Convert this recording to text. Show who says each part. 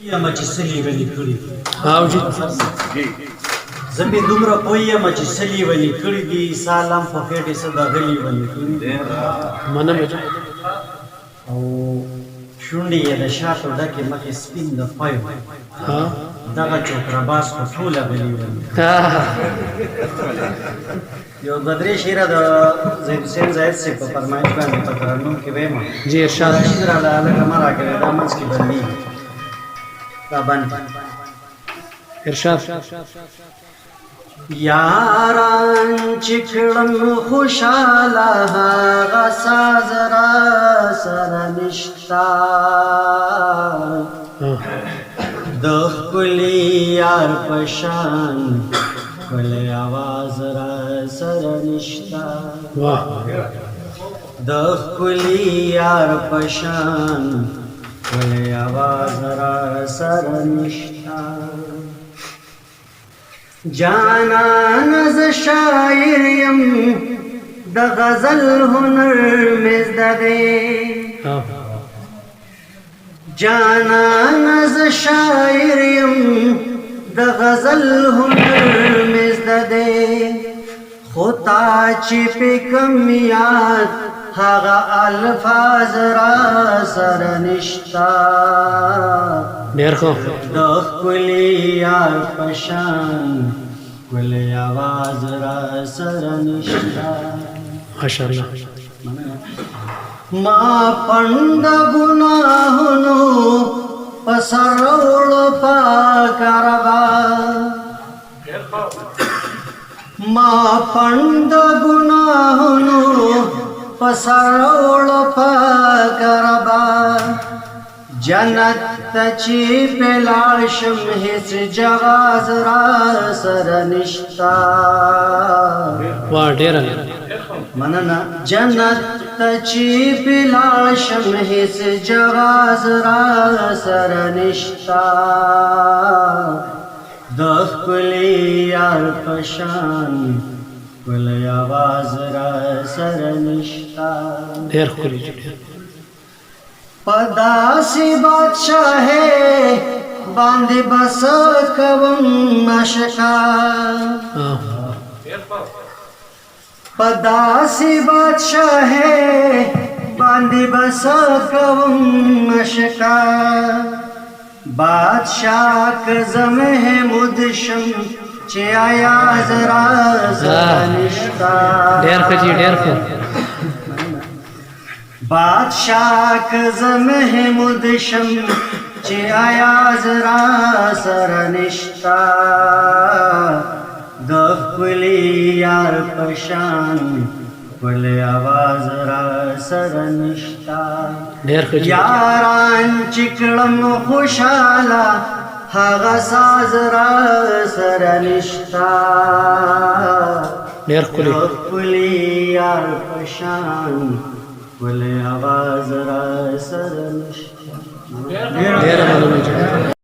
Speaker 1: یم چې سلی ونی کړی
Speaker 2: او جی
Speaker 1: زمي دومره پویم چې سلی ونی کړی دي سلام په خېټه صدا غلی ونی کړی
Speaker 2: منم جی
Speaker 1: او شونډې یې د شاتو ډکې مخې سپین د پایو
Speaker 2: ها
Speaker 1: دغه چوکره باز خو ټوله غلی ونی یو دوه درې شعره د زید حسین زاهد صاحب په فرمایش باندې په ترنم کې وایم
Speaker 2: جی ارشاد
Speaker 1: راشد را لکه ما راکړی دا منځ کې بندېږي دا بند
Speaker 2: ارشاد
Speaker 1: یاران چې کړم خوشاله هغه ساز را سره نشتا د ښکلي یار په شان ښکلی اواز را سره نشتا
Speaker 2: واه
Speaker 1: د ښکلي یار په شان ښکلی اواز را سره نشتا جانان ز شاعر یم د غزل هنر مې زده دی جانان ز شاعر یم د غزل هنر مې زده دی خو تا چې په کم یاد هغه الفاظ را سره نشتا
Speaker 2: ډېر ښه
Speaker 1: د ښکلي یار په شان ښکلی اواز را سره نشتا
Speaker 2: ماشاءالله
Speaker 1: ما پند ګناهونو په سر وړو پاکه ربا ما پند ګناهونو په سر وړو پاکه ربا جنت ته چې په لاړ شم هېڅ جواز را سره نشتا
Speaker 2: واه ډېره
Speaker 1: مننه جنت ته چې په لاړ شم هېڅ جواز را سره نشتا د ښکلي یار په شان ښکلی اواز را سره نشتا
Speaker 2: ډېر ښکلي جی ډېر
Speaker 1: په داسې بادشاهۍ باندې بس کوم عشقا په داسې بادشاهۍ باندې بس کوم عشقا بادشاہ که زه محمود شم چې ایاز را سره نشتا
Speaker 2: ډېر ښه جی ډېر ښه
Speaker 1: بادشاہ که زه محمود شم چې ایاز را سره نشتا د ښکلي یار په شان ښکلی اواز را سره نشتا
Speaker 2: ډېر ښه جی
Speaker 1: یاران چې کړم خوشاله هغه ساز را سره نشتا
Speaker 2: ډېر ښکلي
Speaker 1: د ښکلي یار په شان ښکلی اواز را سره نشتا
Speaker 2: ډېره مننه جی